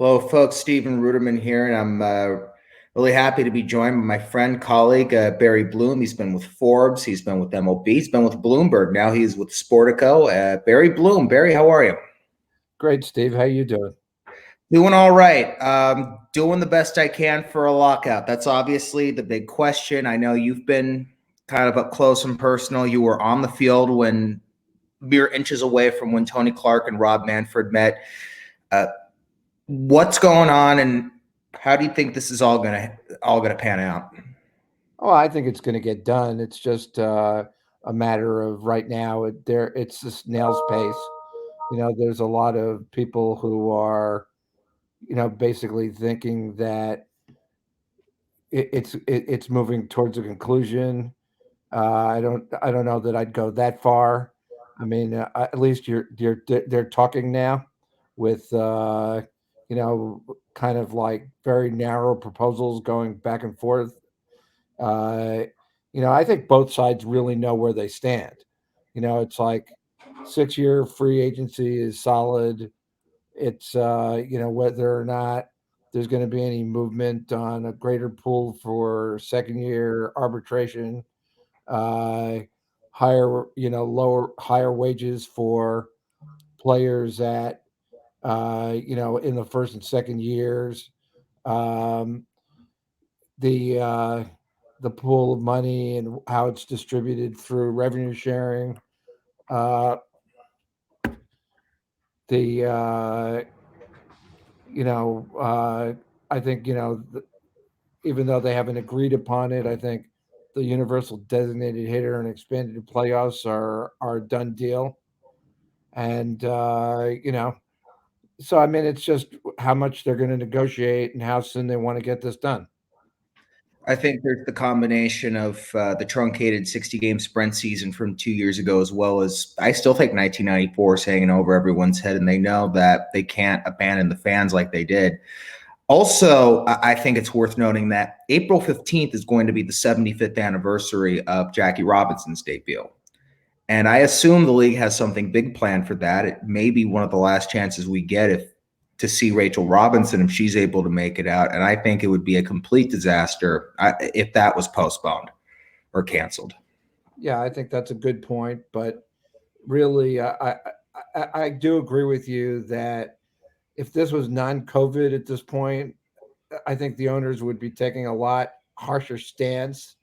Hello, folks. Stephen Ruderman here, and I'm really happy to be joined by my friend, colleague, Barry Bloom. He's been with Forbes. He's been with MLB. He's been with Bloomberg. Now he's with Sportico. Barry Bloom. Barry, how are you? Great, Steve. How you doing? Doing all right. Doing the best I can for a lockout. That's obviously the big question. I know you've been kind of up close and personal. You were on the field when mere inches away from when Tony Clark and Rob Manfred met. What's going on, and how do you think this is all gonna pan out? Oh, I think it's going to get done. It's just a matter of right now. It's the snail's pace. There's a lot of people who are, basically thinking that it's moving towards a conclusion. I don't know that I'd go that far. I mean, at least they're talking now with kind of like very narrow proposals going back and forth. Uh, I think both sides really know where they stand. It's like 6-year free agency is solid. It's whether or not there's going to be any movement on a greater pool for second year arbitration, uh, higher, higher wages for players at, in the first and second years. Um, the the pool of money and how it's distributed through revenue sharing. Uh, the you know I think even though they haven't agreed upon it, I think the universal designated hitter and expanded playoffs are a done deal. And so I mean, it's just how much they're going to negotiate and how soon they want to get this done. I think there's the combination of the truncated 60-game sprint season from 2 years ago, as well as I still think 1994 is hanging over everyone's head, and they know that they can't abandon the fans like they did. Also, I think it's worth noting that April 15th is going to be the 75th anniversary of Jackie Robinson's debut. And I assume the league has something big planned for that. It may be one of the last chances we get to see Rachel Robinson if she's able to make it out. And I think it would be a complete disaster if that was postponed or canceled. Yeah, I think that's a good point, but really, I do agree with you that if this was non-COVID at this point, I think the owners would be taking a lot harsher stance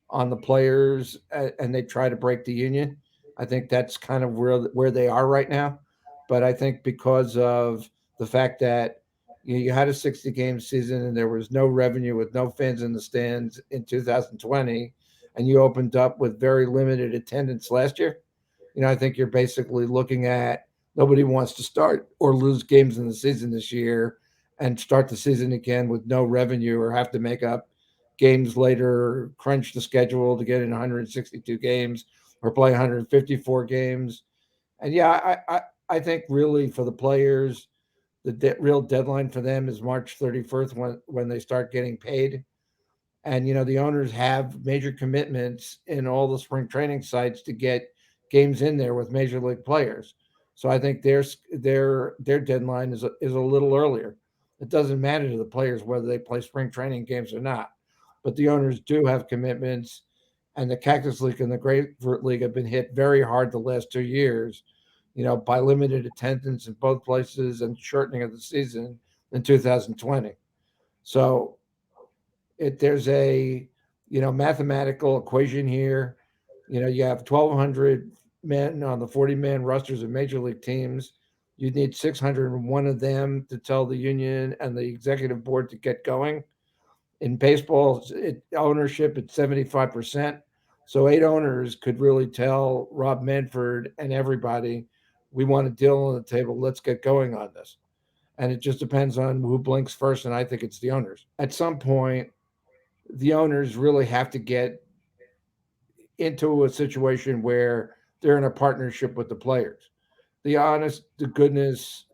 on the players, and they try to break the union. I think that's kind of where they are right now. But I think because of the fact that you had a 60 game season and there was no revenue with no fans in the stands in 2020, and you opened up with very limited attendance last year, I think you're basically looking at nobody wants to start or lose games in the season this year and start the season again with no revenue or have to make up games later, crunch the schedule to get in 162 games or play 154 games. And yeah, I think really for the players, the real deadline for them is March 31st when they start getting paid. And the owners have major commitments in all the spring training sites to get games in there with major league players. So I think their deadline is a little earlier. It doesn't matter to the players whether they play spring training games or not, but the owners do have commitments. And the Cactus League and the Grapefruit League have been hit very hard the last 2 years, by limited attendance in both places and shortening of the season in 2020. So there's a mathematical equation here. You have 1,200 men on the 40-man rosters of major league teams. You need 601 of them to tell the union and the executive board to get going. In baseball, ownership at 75%. So 8 owners could really tell Rob Manfred and everybody, we want a deal on the table. Let's get going on this. And it just depends on who blinks first. And I think it's the owners. At some point, the owners really have to get into a situation where they're in a partnership with the players. The honest to goodness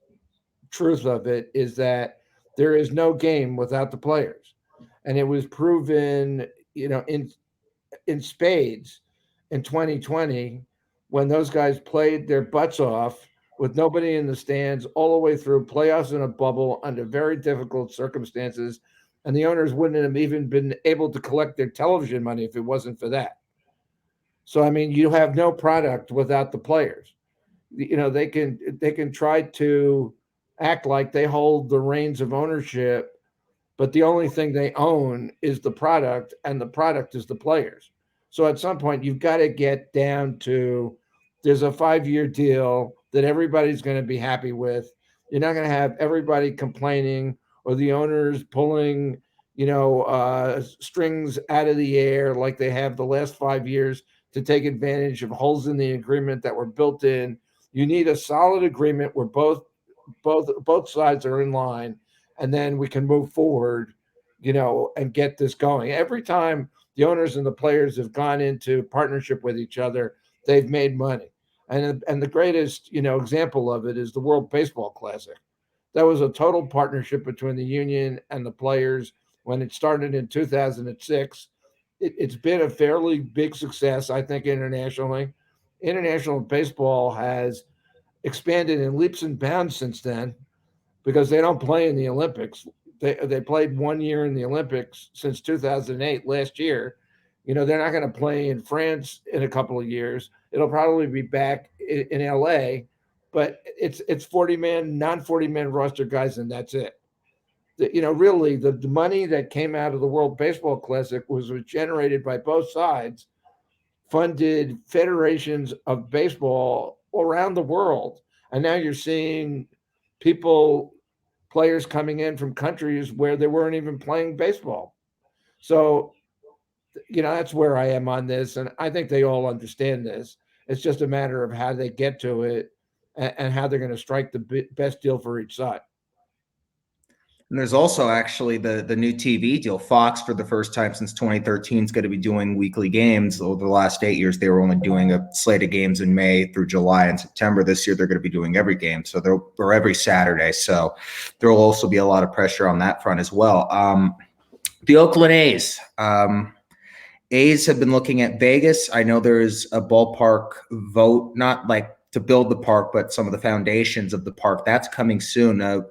truth of it is that there is no game without the players. And it was proven, in spades in 2020 when those guys played their butts off with nobody in the stands all the way through playoffs in a bubble under very difficult circumstances. And the owners wouldn't have even been able to collect their television money if it wasn't for that. So, I mean, you have no product without the players. They can try to act like they hold the reins of ownership, but the only thing they own is the product, and the product is the players. So at some point, you've got to get down to there's a 5-year deal that everybody's going to be happy with. You're not going to have everybody complaining or the owners pulling, strings out of the air like they have the last 5 years to take advantage of holes in the agreement that were built in. You need a solid agreement where both sides are in line, and then we can move forward, and get this going. Every time the owners and the players have gone into partnership with each other, they've made money. And the greatest, example of it is the World Baseball Classic. That was a total partnership between the union and the players when it started in 2006. It's been a fairly big success, I think, internationally. International baseball has expanded in leaps and bounds since then because they don't play in the Olympics. They played 1 year in the Olympics since 2008, last year. They're not going to play in France in a couple of years. It'll probably be back in LA, but it's 40-man, non-40-man roster guys, and that's it. Really, the money that came out of the World Baseball Classic was generated by both sides, funded federations of baseball around the world. And now you're seeing players coming in from countries where they weren't even playing baseball. So, that's where I am on this. And I think they all understand this. It's just a matter of how they get to it and how they're going to strike the best deal for each side. And there's also actually the new TV deal. Fox, for the first time since 2013, is going to be doing weekly games. Over the last 8 years, they were only doing a slate of games in May through July and September. This year, they're going to be doing every game, or every Saturday. So there will also be a lot of pressure on that front as well. The Oakland A's. A's have been looking at Vegas. I know there's a ballpark vote, not like to build the park, but some of the foundations of the park. That's coming soon.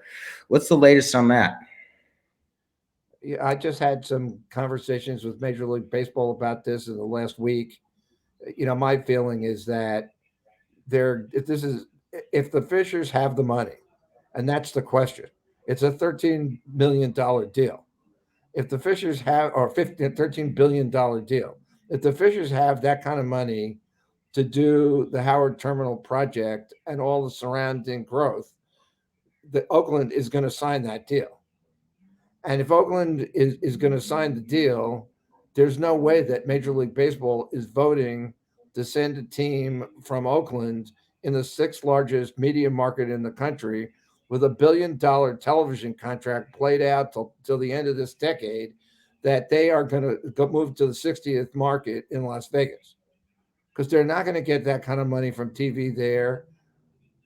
What's the latest on that? Yeah, I just had some conversations with Major League Baseball about this in the last week. My feeling is that if the Fishers have the money, and that's the question. It's a $13 million deal. If the Fishers have, or $13 billion deal, if the Fishers have that kind of money to do the Howard Terminal project and all the surrounding growth, the Oakland is going to sign that deal. And if Oakland is going to sign the deal, there's no way that Major League Baseball is voting to send a team from Oakland in the sixth largest media market in the country with $1 billion television contract played out till the end of this decade, that they are going to move to the 60th market in Las Vegas, because they're not going to get that kind of money from TV there.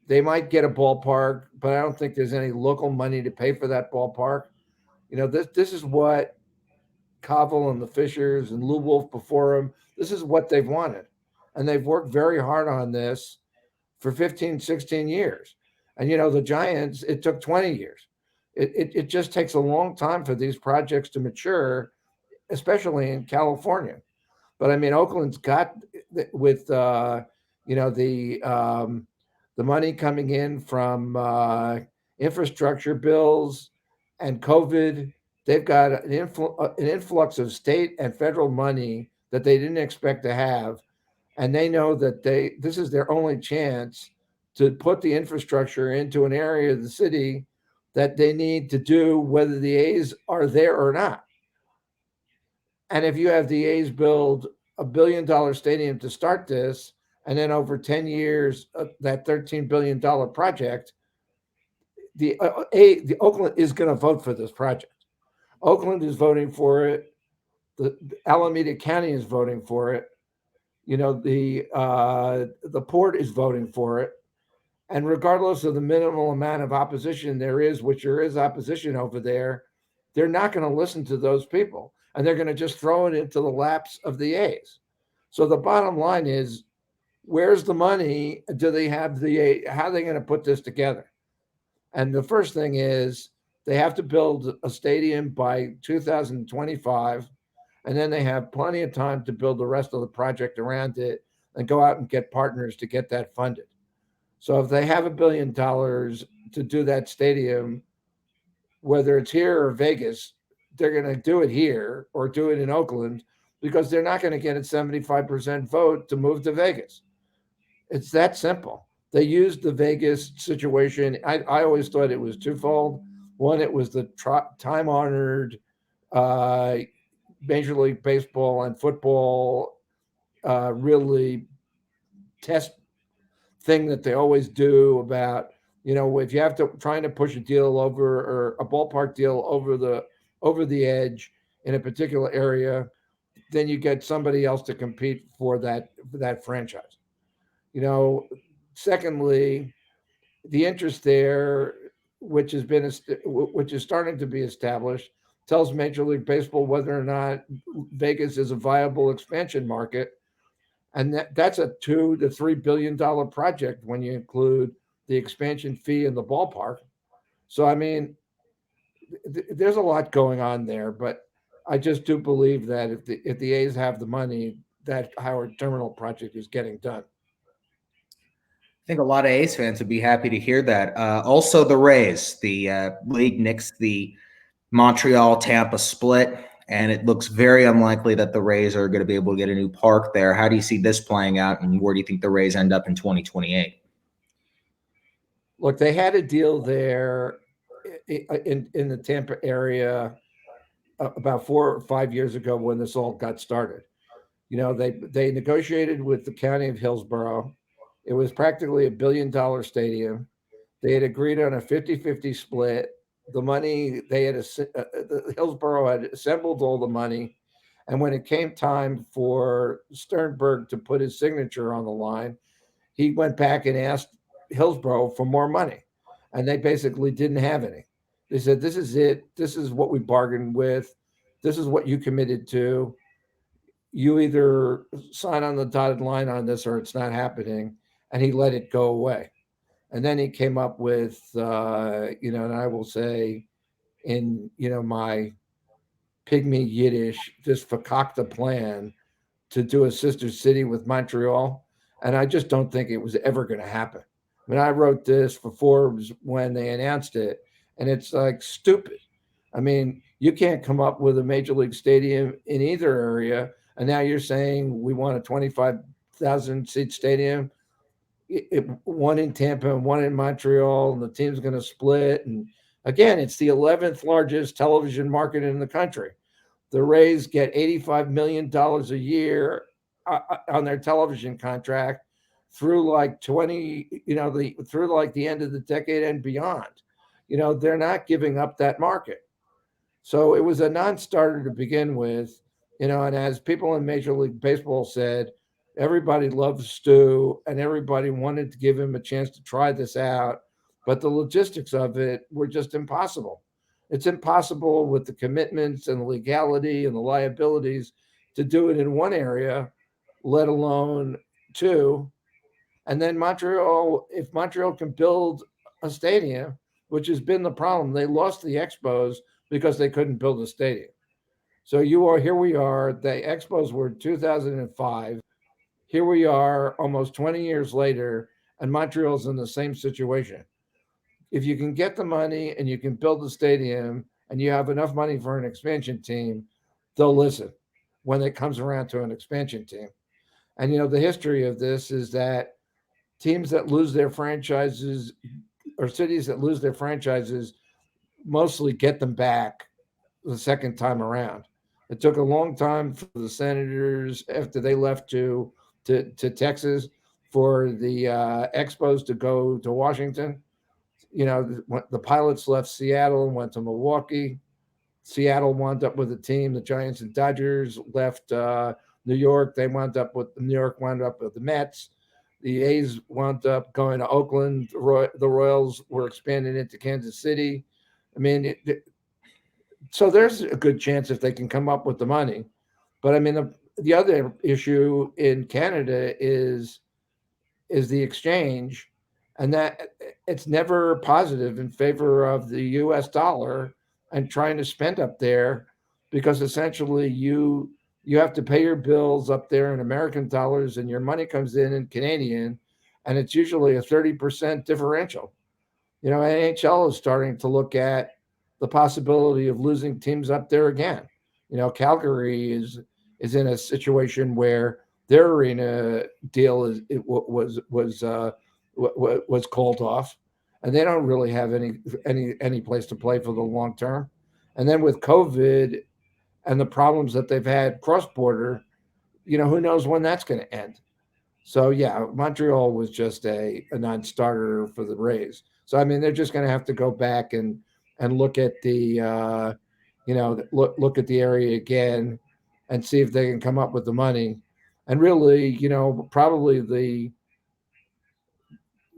They might get a ballpark, but I don't think there's any local money to pay for that ballpark. This is what Covell and the Fishers and Lou Wolf before him, this is what they've wanted. And they've worked very hard on this for 15, 16 years. And, the Giants, it took 20 years. It just takes a long time for these projects to mature, especially in California. But I mean, Oakland's got with, the money coming in from infrastructure bills and COVID. They've got an influx of state and federal money that they didn't expect to have. And they know that this is their only chance to put the infrastructure into an area of the city that they need to do, whether the A's are there or not. And if you have the A's build $1 billion stadium to start this, and then over 10 years, that $13 billion project, the Oakland is going to vote for this project. Oakland is voting for it. The Alameda County is voting for it. The port is voting for it. And regardless of the minimal amount of opposition there is, which there is opposition over there, they're not going to listen to those people. And they're going to just throw it into the laps of the A's. So the bottom line is, where's the money? Do they have how are they going to put this together? And the first thing is they have to build a stadium by 2025, and then they have plenty of time to build the rest of the project around it and go out and get partners to get that funded. So if they have $1 billion to do that stadium, whether it's here or Vegas, they're going to do it here or do it in Oakland because they're not going to get a 75% vote to move to Vegas. It's that simple. They used the Vegas situation. I always thought it was twofold. One, it was the time honored uh, Major League Baseball and football really test thing that they always do about, if you have to trying to push a deal over or a ballpark deal over the edge in a particular area, then you get somebody else to compete for that franchise. Secondly, the interest there, which is starting to be established, tells Major League Baseball whether or not Vegas is a viable expansion market, and that's a $2 to $3 billion project when you include the expansion fee and the ballpark. So I mean, there's a lot going on there, but I just do believe that if the A's have the money, that Howard Terminal project is getting done. I think a lot of A's fans would be happy to hear that. Also, the Rays, the league nixed the Montreal Tampa split, and it looks very unlikely that the Rays are going to be able to get a new park there. How do you see this playing out, and where do you think the Rays end up in 2028? Look, they had a deal there in the Tampa area about 4 or 5 years ago when this all got started. They negotiated with the county of Hillsborough. It was practically $1 billion stadium. They had agreed on a 50-50 split. The money Hillsborough had assembled all the money, and when it came time for Sternberg to put his signature on the line, he went back and asked Hillsborough for more money, and they basically didn't have any. They said, "This is it. This is what we bargained with. This is what you committed to. You either sign on the dotted line on this or it's not happening." And he let it go away. And then he came up with, and I will say in, my pygmy Yiddish, this fakakta plan to do a sister city with Montreal. And I just don't think it was ever going to happen. I mean, I wrote this for Forbes when they announced it, and it's like stupid. I mean, you can't come up with a major league stadium in either area, and now you're saying we want a 25,000 seat stadium, one in Tampa and one in Montreal, and the team's going to split. And again, it's the 11th largest television market in the country. The Rays get $85 million a year on their television contract through like 20, through like the end of the decade and beyond. They're not giving up that market. So it was a non-starter to begin with, and as people in Major League Baseball said, everybody loves Stu and everybody wanted to give him a chance to try this out, but the logistics of it were just impossible. It's impossible with the commitments and the legality and the liabilities to do it in one area, let alone two. And then if Montreal can build a stadium, which has been the problem, they lost the Expos because they couldn't build a stadium. So here we are. The Expos were 2005. Here we are almost 20 years later, and Montreal's in the same situation. If you can get the money and you can build the stadium and you have enough money for an expansion team, they'll listen when it comes around to an expansion team. And, the history of this is that teams that lose their franchises or cities that lose their franchises mostly get them back the second time around. It took a long time for the Senators after they left to Texas for the Expos to go to Washington. The Pilots left Seattle and went to Milwaukee. Seattle wound up with a team. The Giants and Dodgers left New York. New York wound up with the Mets. The A's wound up going to Oakland. The Royals were expanding into Kansas City. I mean, so there's a good chance if they can come up with the money. But I mean, the other issue in Canada is is the exchange, and that it's never positive in favor of the U.S. dollar and trying to spend up there, because essentially you have to pay your bills up there in American dollars and your money comes in Canadian, and it's usually a 30% differential. NHL is starting to look at the possibility of losing teams up there again. Calgary is in a situation where their arena deal was called off, and they don't really have any place to play for the long term. And then with COVID and the problems that they've had cross border, who knows when that's going to end. So yeah, Montreal was just a non-starter for the Rays. So I mean, they're just going to have to go back and look at the look at the area again and see if they can come up with the money. And really, probably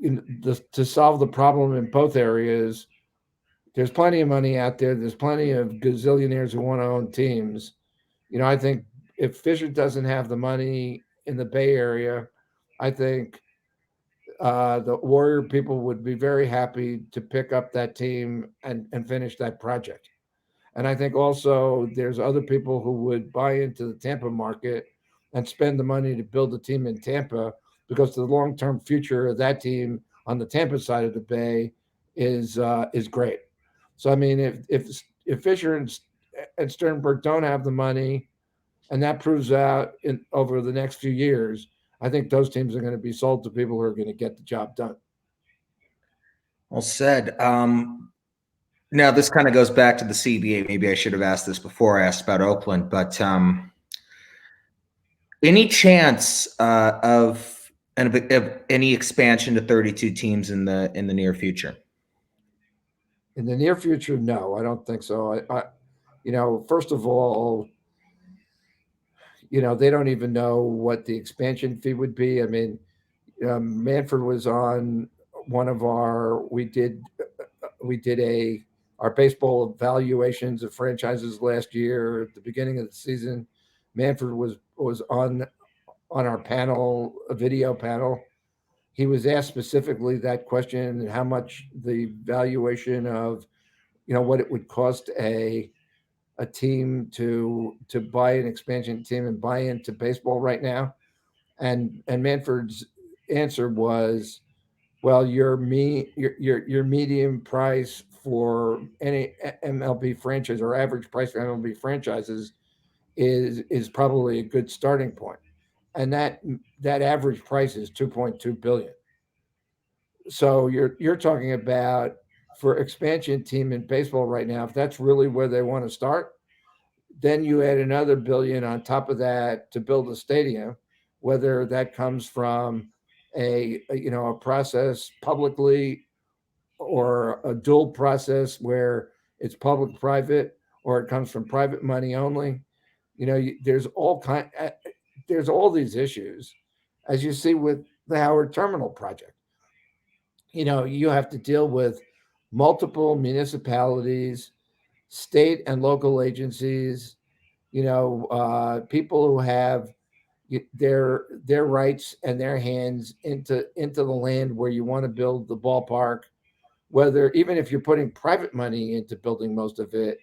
to solve the problem in both areas, there's plenty of money out there. There's plenty of gazillionaires who want to own teams. I think if Fisher doesn't have the money in the Bay Area, I think the Warrior people would be very happy to pick up that team and finish that project. And I think also there's other people who would buy into the Tampa market and spend the money to build a team in Tampa, because the long-term future of that team on the Tampa side of the Bay is great. So I mean, if Fisher and Sternberg don't have the money, and that proves out over the next few years, I think those teams are going to be sold to people who are going to get the job done. Well said. Now, this kind of goes back to the CBA. Maybe I should have asked this before I asked about Oakland, but any chance of any expansion to 32 teams in the near future? In the near future, no, I don't think so. First of all, they don't even know what the expansion fee would be. I mean, Manfred was on one of we did our baseball evaluations of franchises last year at the beginning of the season. Manfred was on our panel, a video panel. He was asked specifically that question, how much the valuation of, what it would cost a team to buy an expansion team and buy into baseball right now. And Manfred's answer was, well, your medium price for any MLB franchise, or average price for MLB franchises, is probably a good starting point. And that average price is 2.2 billion. So you're talking about, for expansion team in baseball right now, if that's really where they want to start, then you add another billion on top of that to build a stadium, whether that comes from a process publicly, or a dual process where it's public private, or it comes from private money only. There's all these issues, as you see with the Howard Terminal project. You have to deal with multiple municipalities, state and local agencies, people who have their rights and their hands into the land where you want to build the ballpark, whether, even if you're putting private money into building most of it,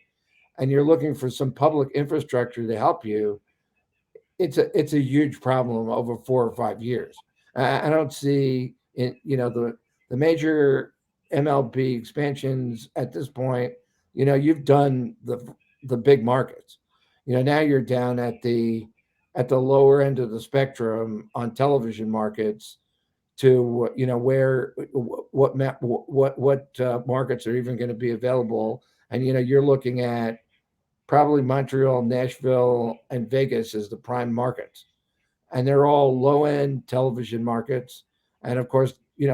and you're looking for some public infrastructure to help you, it's a huge problem over 4 or 5 years. I don't see the major MLB expansions at this point. You've done the big markets. Now you're down at the lower end of the spectrum on television markets, to where what markets are even going to be available. And you're looking at probably Montreal, Nashville, and Vegas as the prime markets, and they're all low end television markets. And of course,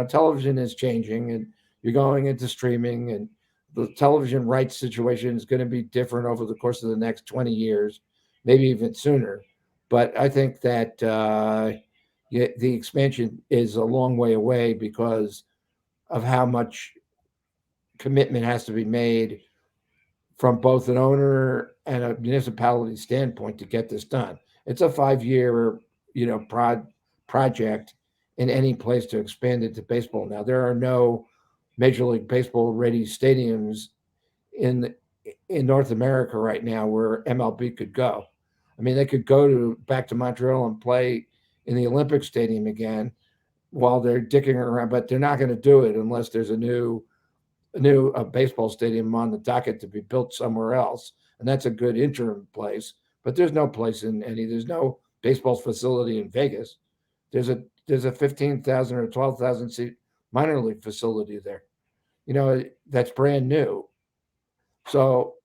television is changing, and you're going into streaming, and the television rights situation is going to be different over the course of the next 20 years, maybe even sooner. But I think that the expansion is a long way away, because of how much commitment has to be made from both an owner and a municipality standpoint to get this done. It's a 5-year, project in any place to expand it to baseball now. There are no Major League Baseball ready stadiums in North America right now where MLB could go. I mean, they could go back to Montreal and play in the Olympic Stadium again while they're dicking around, but they're not going to do it unless there's a new baseball stadium on the docket to be built somewhere else, and that's a good interim place. But there's no place in any. There's no baseball facility in Vegas. There's a 15,000 or 12,000 seat minor league facility there. That's brand new. So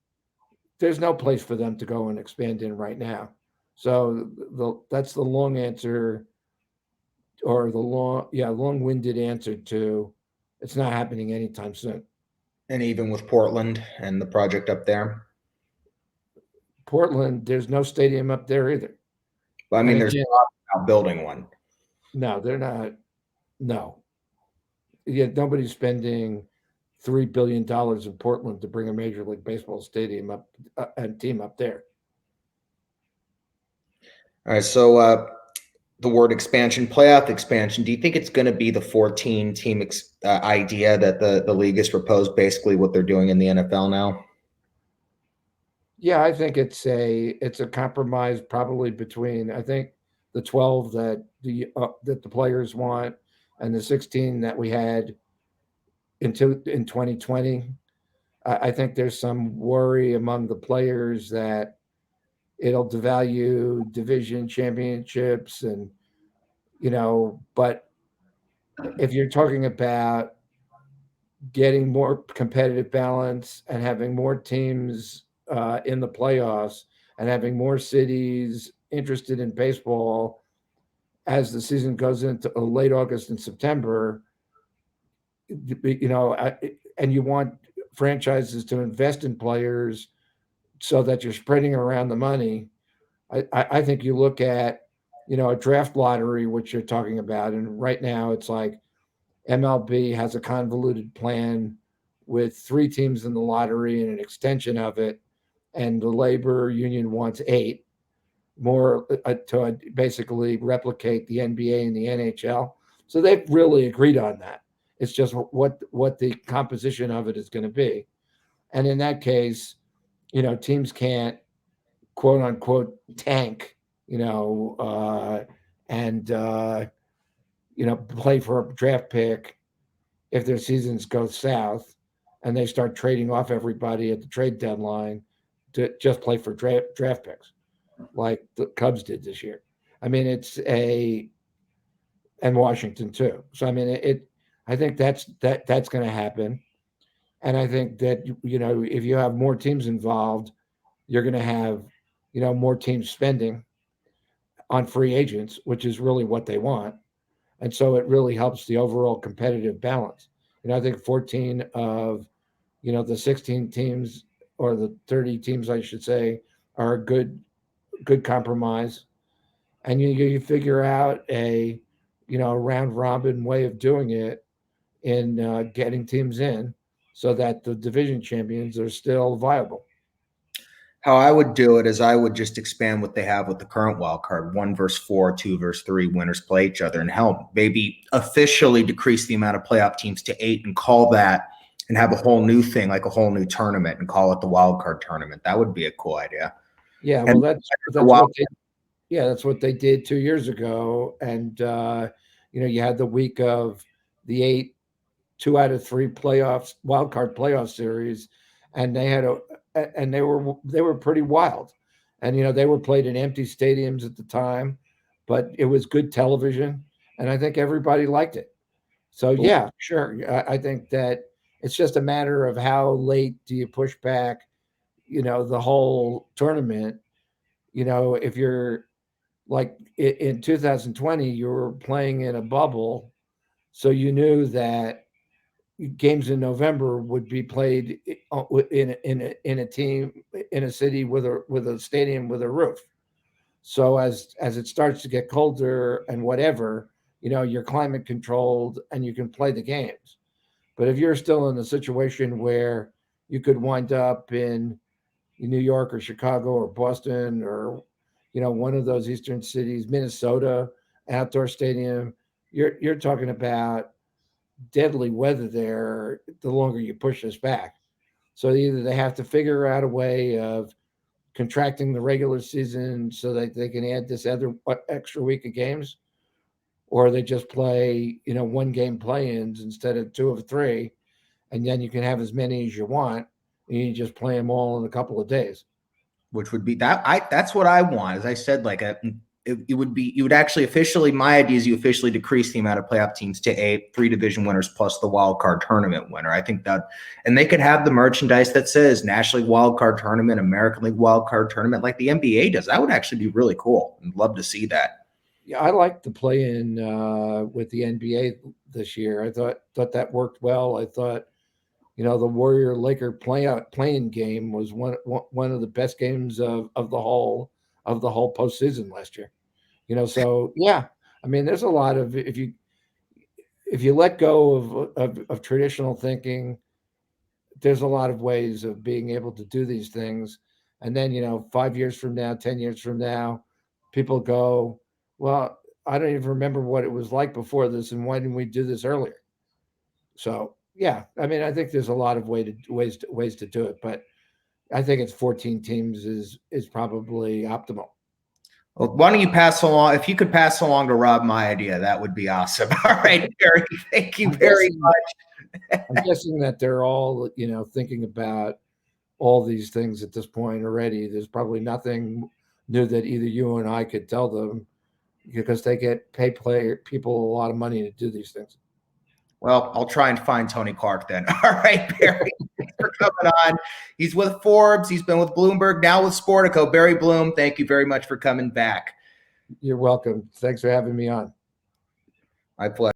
there's no place for them to go and expand in right now. So that's the long answer, or the long-winded answer to it's not happening anytime soon. And even with Portland and the project up there. Portland, there's no stadium up there either. But I mean, there's talk about building one. No, they're not. No. Yeah, nobody's spending $3 billion in Portland to bring a Major League Baseball stadium up and team up there. All right, so the word expansion, playoff expansion, do you think it's going to be the 14-team idea that the league has proposed, basically what they're doing in the NFL now? Yeah, I think it's a compromise probably between, I think, the 12 that the players want and the 16 that we had in 2020. I think there's some worry among the players that it'll devalue division championships, and but if you're talking about getting more competitive balance and having more teams in the playoffs and having more cities interested in baseball as the season goes into late August and September, and you want franchises to invest in players so that you're spreading around the money. I think you look at, a draft lottery, which you're talking about, and right now it's like MLB has a convoluted plan with 3 teams in the lottery and an extension of it, and the labor union wants 8 more to basically replicate the NBA and the NHL. So they've really agreed on that. It's just what the composition of it is going to be. And in that case, teams can't quote unquote tank, and play for a draft pick if their seasons go south and they start trading off everybody at the trade deadline to just play for draft picks like the Cubs did this year. I mean, and Washington too. So I mean, I think that's going to happen. And I think that, if you have more teams involved, you're going to have, more teams spending on free agents, which is really what they want. And so it really helps the overall competitive balance. I think 14 of, the 16 teams, or the 30 teams, I should say, are a good compromise. And you figure out a round robin way of doing it in getting teams in so that the division champions are still viable. How I would do it is I would just expand what they have with the current wild card, 1 versus 4, 2 versus 3 winners play each other, and help maybe officially decrease the amount of playoff teams to 8 and call that, and have a whole new thing, like a whole new tournament, and call it the wild card tournament. That would be a cool idea. Yeah, well, that's what they did 2 years ago. And, you had the week of the 8 2 out of 3 wild card playoff series, and they were pretty wild. And, they were played in empty stadiums at the time, but it was good television, and I think everybody liked it. So, yeah, sure. I think that it's just a matter of how late do you push back, the whole tournament. If you're like in 2020, you were playing in a bubble, so you knew that games in November would be played in a team in a city with a stadium with a roof. So as it starts to get colder and whatever, you're climate controlled and you can play the games. But if you're still in a situation where you could wind up in New York or Chicago or Boston or one of those eastern cities, Minnesota, outdoor stadium, you're talking about deadly weather there the longer you push this back. So either they have to figure out a way of contracting the regular season so that they can add this other extra week of games, or they just play, one game play-ins instead of two of three, and then you can have as many as you want, and you just play them all in a couple of days. Which would be that's what I want. As I said, like it would be, you would actually officially, my idea is you officially decrease the amount of playoff teams to 8, 3 division winners plus the wild card tournament winner. I think that, and they could have the merchandise that says National League wild card tournament, American League wild card tournament, like the NBA does. That would actually be really cool. I'd love to see that. Yeah, I like the play-in with the NBA this year. I thought that worked well. I thought, the Warrior Laker playing game was one of the best games of the whole postseason last year. So yeah, I mean, there's a lot of, if you let go of traditional thinking, there's a lot of ways of being able to do these things. And then 5 years from now, 10 years from now, people go, well, I don't even remember what it was like before this, and why didn't we do this earlier? So yeah, I mean, I think there's a lot of ways to do it, but I think it's 14 teams is probably optimal. Well, why don't you pass along, if you could pass along to Rob my idea, that would be awesome. All right, Barry, thank you very much. I'm guessing that they're all, thinking about all these things at this point already. There's probably nothing new that either you and I could tell them, because they pay people a lot of money to do these things. Well, I'll try and find Tony Clark then. All right, Barry, thanks for coming on. He's with Forbes. He's been with Bloomberg, now with Sportico. Barry Bloom, thank you very much for coming back. You're welcome. Thanks for having me on. My pleasure.